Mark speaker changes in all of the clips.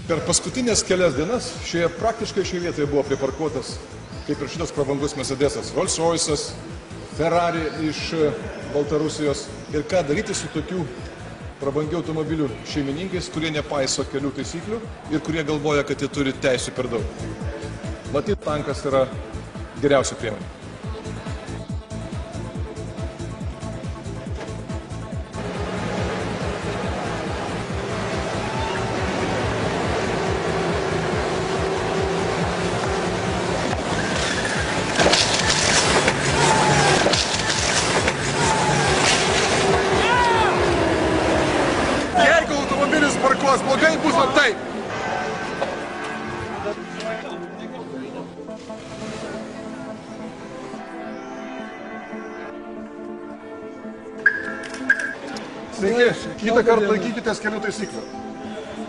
Speaker 1: Per paskutinės kelias dienas praktiškai šioje vietoje buvo priparkuotas, kaip ir šitas prabangus Mercedesas, Rolls Royce'as, Ferrari iš Baltarusijos. Ir ką daryti su tokių prabangių automobilių šeimininkais, kurie nepaiso kelių taisyklių ir kurie galvoja, kad jie turi teisių per daug. Matyt, tankas yra geriausia priemonė. Jeigu automobilis parkuos blogai, bus va taip. Sveiki, kitą kartą laikykitės kelių taisyklių.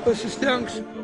Speaker 2: Pasistengsiu.